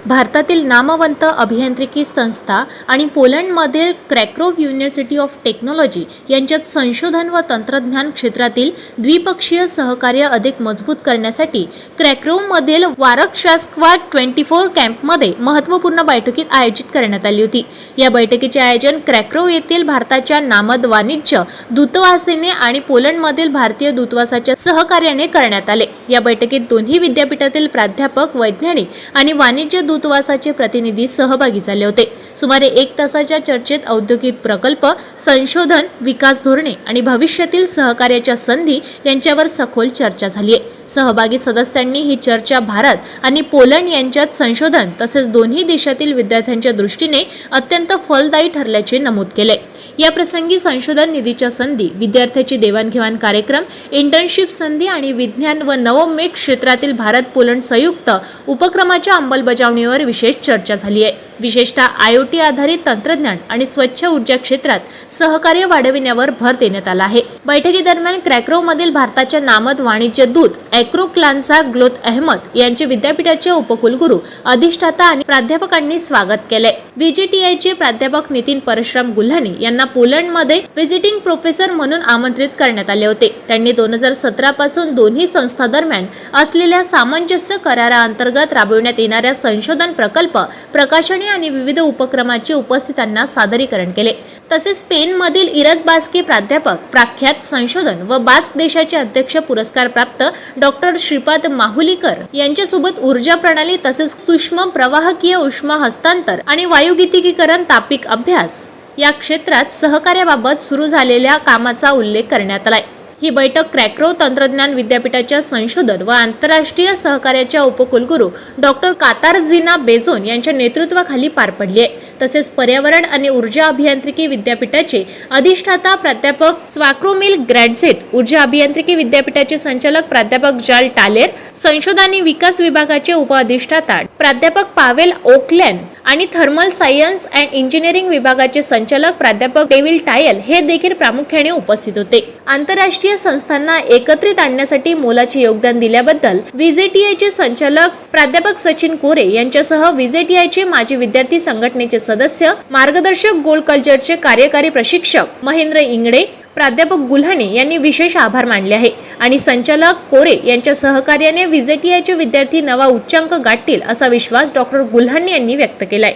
भारतातील नामवंत अभियांत्रिकी संस्था आणि पोलंडमधील क्रॅकोव युनिव्हर्सिटी ऑफ टेक्नॉलॉजी यांच्यात संशोधन व तंत्रज्ञान क्षेत्रातील द्विपक्षीय सहकार्य अधिक मजबूत करण्यासाठी क्रॅकोवमधील वारकशास्क्वा 24 कॅम्पमध्ये महत्त्वपूर्ण बैठकीत आयोजित करण्यात आली होती। या बैठकीचे आयोजन क्रॅकोव येथील भारताच्या नामद वाणिज्य दूतावासाने आणि पोलंडमधील भारतीय दूतावासाच्या सहकार्याने करण्यात आले। या बैठकीत दोन्ही विद्यापीठातील प्राध्यापक, वैज्ञानिक आणि वाणिज्य दूतावासाचे प्रतिनिधी सहभागी झाले होते। सुमारे 1 तासाच्या चर्चेत औद्योगिक प्रकल्प, संशोधन, विकास धोरणे आणि भविष्यातील सहकार्याच्या संधी यांच्यावर सखोल चर्चा झाली आहे। सहभागी सदस्यांनी ही चर्चा भारत आणि पोलंड यांच्यात संशोधन तसेच दोन्ही देशातील विद्यार्थ्यांच्या दृष्टीने अत्यंत फलदायी ठरल्याचे नमूद केले। या प्रसंगी संशोधन निधीच्या संधी, विद्यार्थ्यांची देवाणघेवाण कार्यक्रम, इंटर्नशिप संधी आणि विज्ञान व नवोन्मेष क्षेत्रातील भारत पोलंड संयुक्त उपक्रमाच्या अंमलबजावणीवर विशेष चर्चा झाली आहे। विशेषतः IoT आधारित तंत्रज्ञान आणि स्वच्छ ऊर्जा क्षेत्रात सहकार्य वाढविण्यावर भर देण्यात आला आहे। बैठकीदरम्यान क्रॅकोवमधील भारताच्या नामद वाणिज्य दूत ॲक्रोक्लानचा ग्लोथ अहमद यांचे विद्यापीठाचे उपकुलगुरू, अधिष्ठाता आणि प्राध्यापकांनी स्वागत केले। VJTIचे प्राध्यापक नितीन परशुराम गुल्हाने यांना पोलंडमध्ये व्हिजिटिंग प्रोफेसर म्हणून आमंत्रित करण्यात आले होते। त्यांनी 2017 पासून दोन्ही संस्थांदरम्यान असलेल्या सामंजस्य कराराअंतर्गत राबविण्यात येणाऱ्या संशोधन प्रकल्प, प्रकाशने आणि विविध उपक्रमांचे उपस्थितांना सादरीकरण केले। तसेच स्पेनमधील इरत बास्के प्राध्यापक, प्रख्यात संशोधन व बास्क देशाचे अध्यक्ष, पुरस्कार प्राप्त डॉक्टर श्रीपाद माहुलीकर यांच्यासोबत ऊर्जा प्रणाली तसेच सूक्ष्म प्रवाहकीय उष्मा हस्तांतर आणि वायुगतिकीकरण, तापिक अभ्यास या क्षेत्रात सहकार्याबाबत सुरू झालेल्या कामाचा उल्लेख करण्यात आला। ही बैठक क्रॅकोव तंत्रज्ञान विद्यापीठाच्या संशोधन व आंतरराष्ट्रीय सहकार्याच्या उपकुलगुरू डॉक्टर कातार्झिना बेझोन यांच्या नेतृत्वाखाली पार पडली आहे। तसेच पर्यावरण आणि ऊर्जा अभियांत्रिकी विद्यापीठाचे अधिष्ठाता प्राध्यापक स्वाक्रोमिल ग्रॅडझेट, ऊर्जा अभियांत्रिकी विद्यापीठाचे संचालक प्राध्यापक जाल टालेर, संशोधन आणि विकास विभागाचे उपअधिष्ठाता प्राध्यापक पावेल ओकलॅन आणि थर्मल सायन्स अँड इंजिनिअरिंग विभागाचे संचालक प्राध्यापक डेव्हिड टायल हे देखील प्रामुख्याने उपस्थित होते। आंतरराष्ट्रीय संस्थांना एकत्रित आणण्यासाठी मोलाचे योगदान दिल्याबद्दल VJTIचे संचालक प्राध्यापक सचिन कोरे यांच्यासह VJTIचे माजी विद्यार्थी संघटनेचे सदस्य, मार्गदर्शक गोल्ड कल्चरचे कार्यकारी प्रशिक्षक महेंद्र इंगडे, प्राध्यापक गुल्हाने यांनी विशेष आभार मानले आहे आणि संचालक कोरे यांच्या सहकार्याने VJTIचे विद्यार्थी नवा उच्चांक गाठतील असा विश्वास डॉक्टर गुल्हाने यांनी व्यक्त केलाय।